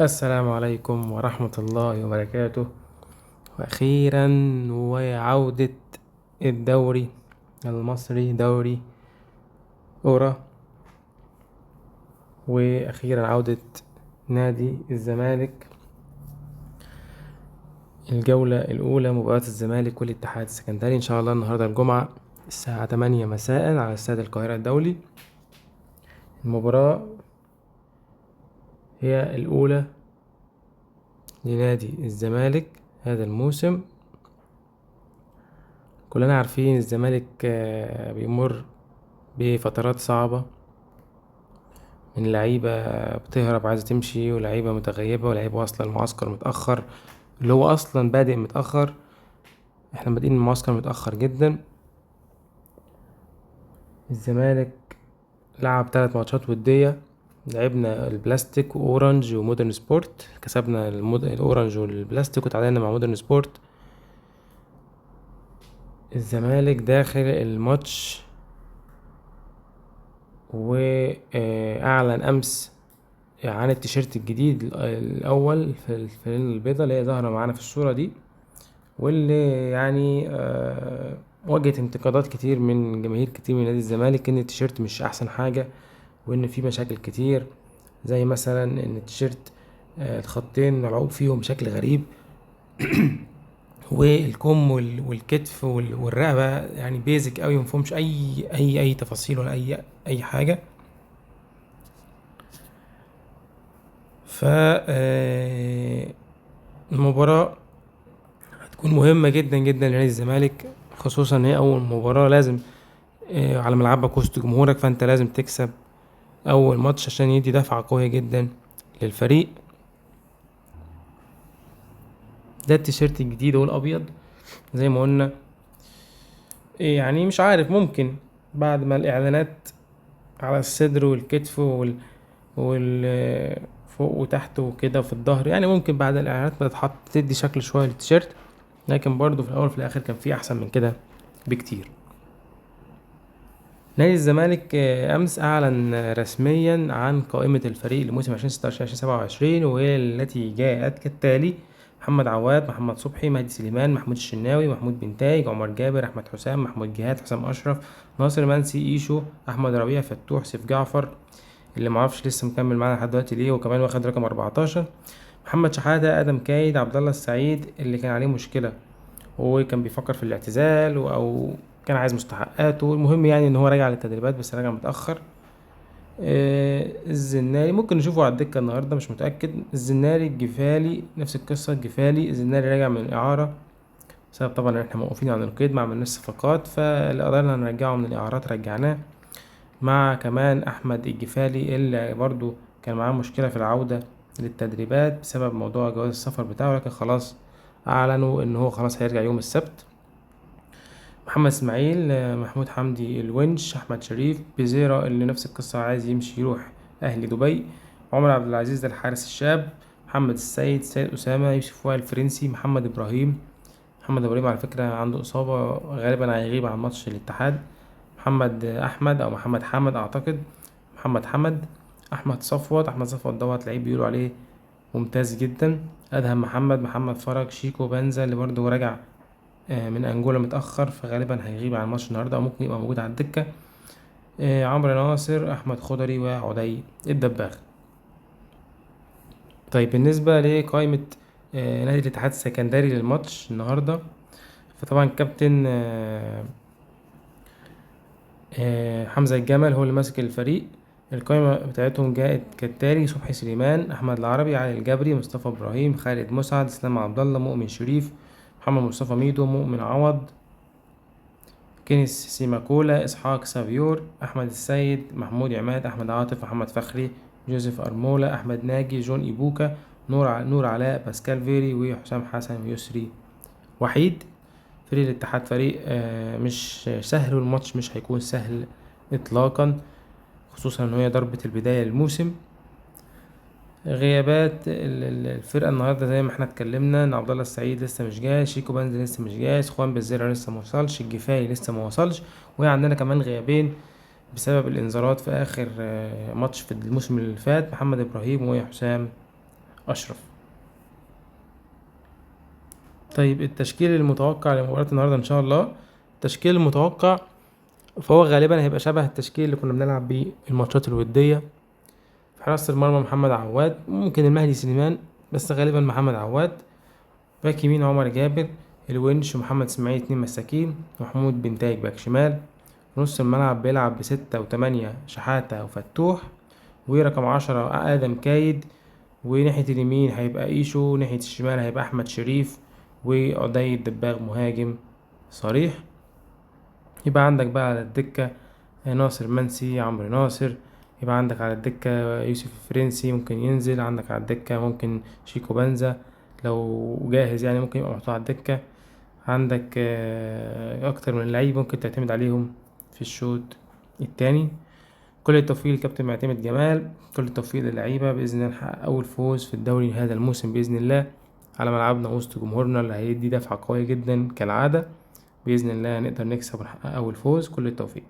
السلام عليكم ورحمة الله وبركاته. وأخيرا وعودة الدوري المصري، دوري أورا، وأخيرا عودة نادي الزمالك. الجولة الأولى مباراة الزمالك والاتحاد السكندري إن شاء الله النهاردة الجمعة الساعة 8 مساء على استاد القاهرة الدولي. المباراة هي الأولى لنادي الزمالك هذا الموسم. كلنا عارفين الزمالك بيمر بفترات صعبة، من لعيبة بتهرب عايزة تمشي، ولعيبة متغيبة، ولعيبة واصلة المعسكر متأخر، اللي هو أصلا بادئ متأخر. احنا بادئين المعسكر متأخر جدا. الزمالك لعب 3 ماتشات ودية، لعبنا البلاستيك وأورنج ومودرن سبورت، كسبنا الأورنج والبلاستيك وتعادلنا مع مودرن سبورت. الزمالك داخل الماتش وأعلن أمس عن التيشيرت الجديد الأول في الفانلة البيضاء اللي هي ظاهرة معانا في الصورة دي، واللي يعني واجهت انتقادات كتير من جماهير كتير من نادي الزمالك ان التيشيرت مش احسن حاجة، وان في مشاكل كتير، زي مثلا ان التيشيرت الخطين ملعوب فيهم بشكل غريب والكم والكتف والرقبة يعني بيزك قوي، مفهومش اي تفاصيل ولا اي حاجة. ف المباراة هتكون مهمة جدا جدا لنادي الزمالك، خصوصا ان هي اول مباراة لازم على ملعبك وسط جمهورك، فانت لازم تكسب اول ماتش عشان يدي دفعة قوية جدا للفريق. ده التيشيرت الجديد والابيض زي ما قلنا. يعني مش عارف، ممكن بعد ما الاعلانات على الصدر والكتف فوق وتحت وكده في الظهر، يعني ممكن بعد الاعلانات ما تتحط تدي شكل شوية للتيشيرت، لكن برضو في الاول وفي الاخر كان في احسن من كده بكتير. نادي الزمالك أمس أعلن رسميا عن قائمة الفريق لموسم 2026-2027، والتي جاءت كالتالي: محمد عواد، محمد صبحي، مهدي سليمان، محمود الشناوي، محمود بنتايج، عمر جابر، أحمد حسام، محمود جهاد، حسام أشرف، ناصر منسي، إيشو، أحمد ربيع، فتوح، سيف جعفر اللي معرفش لسه مكمل معانا لحد دلوقتي ليه، وكمان واخد رقم 14، محمد شحاتة، آدم كايد، عبد الله السعيد اللي كان عليه مشكلة وكان بيفكر في الاعتزال او كان عايز مستحقاته، المهم يعني ان هو راجع للتدريبات بس راجع متأخر. الزناري ممكن نشوفه على الدكة النهاردة، مش متأكد. الزناري، الجفالي نفس القصة، الجفالي الزناري راجع من الإعارة بسبب طبعا ان احنا موقوفين عن القيد، ما عملناش صفقات، فاللي قدرنا نرجعه من الإعارات رجعناه، مع كمان أحمد الجفالي اللي برضو كان معاه مشكلة في العودة للتدريبات بسبب موضوع جواز السفر بتاعه، لكن خلاص أعلنوا إن هو خلاص هيرجع يوم السبت. محمد اسماعيل، محمود حمدي الونش، احمد شريف، بيزيرا اللي نفس القصة عايز يمشي يروح اهلي دبي، عمر عبد العزيز ده الحارس الشاب، محمد السيد، سيد اسامة، يوسف وائل الفرنسي، محمد ابراهيم. محمد ابراهيم على فكرة عنده اصابة غالبا هيغيب عن ماتش الاتحاد. محمد احمد او محمد حمد اعتقد، محمد حمد، احمد صفوت. احمد صفوت دوت لعيب بيقولوا عليه ممتاز جدا. ادهم محمد، محمد فرج، شيكو بنزا اللي برضه راجع من انجولا متأخر، فغالبا هيغيب عن الماتش النهارده او ممكن يبقى موجود على الدكة. عمرو ناصر، احمد خضري، وعدي الدباغ. طيب بالنسبة لقائمة نادي الاتحاد السكندري للماتش النهارده، فطبعا كابتن حمزة الجمل هو اللي ماسك الفريق. القائمة بتاعتهم جاءت كالتالي: صبحي سليمان، أحمد العربي، علي الجبري، مصطفى إبراهيم، خالد مسعد، إسلام عبد الله، مؤمن شريف، محمد مصطفى ميدو، مؤمن عوض، كينيس سيماكولا، إسحاق سافيور، أحمد السيد، محمود عماد، أحمد عاطف، محمد فخري، جوزيف أرمولا، أحمد ناجي، جون إيبوكا، نور علاء، باسكال فيري، وحسام حسن، ويسري وحيد. فريق الاتحاد فريق مش سهل، والماتش مش هيكون سهل إطلاقا، خصوصا إن هي ضربة البداية للموسم. غيابات الفرقة النهاردة زي ما احنا اتكلمنا، ان عبد الله السعيد لسه مش جاهز، شيكو بنز لسه مش جاهز، خوان بالزيرة لسه موصلش، الجفاي لسه موصلش، وعندنا كمان غيابين بسبب الانذارات في اخر ماتش في الموسم اللي فات: محمد ابراهيم وحسام أشرف. طيب التشكيل المتوقع لمباراة النهاردة إن شاء الله، التشكيل المتوقع فهو غالبا هيبقى شبه التشكيل اللي كنا بنلعب بيه الماتشات الودية. في حراسة المرمى محمد عواد، ممكن المهدي سليمان، بس غالبا محمد عواد. باك يمين عمر جابر، الونش محمد اسماعيل، 2 مساكين، محمود بنتايج باك شمال. نص الملعب بيلعب ب6 و8 شحاتة وفتوح، ورقم 10 آدم كايد، وناحية اليمين هيبقى ايشو، ناحية الشمال هيبقى أحمد شريف، وعدي الدباغ مهاجم صريح. يبقى عندك بقى على الدكة ناصر منسي، عمرو ناصر. يبقى عندك على الدكة يوسف الفرنسي ممكن ينزل، عندك على الدكة ممكن شيكو بنزا لو جاهز يعني ممكن يبقى محطوط على الدكة. عندك أكتر من لعيب ممكن تعتمد عليهم في الشوط التاني. كل التوفيق للكابتن معتمد جمال، كل التوفيق للعيبة، بإذن الله نحقق أول فوز في الدوري هذا الموسم بإذن الله على ملعبنا وسط جمهورنا اللي هيدي دفعة قوية جدا كالعادة. بإذن الله نقدر نكسب ونحقق أول فوز. كل التوفيق.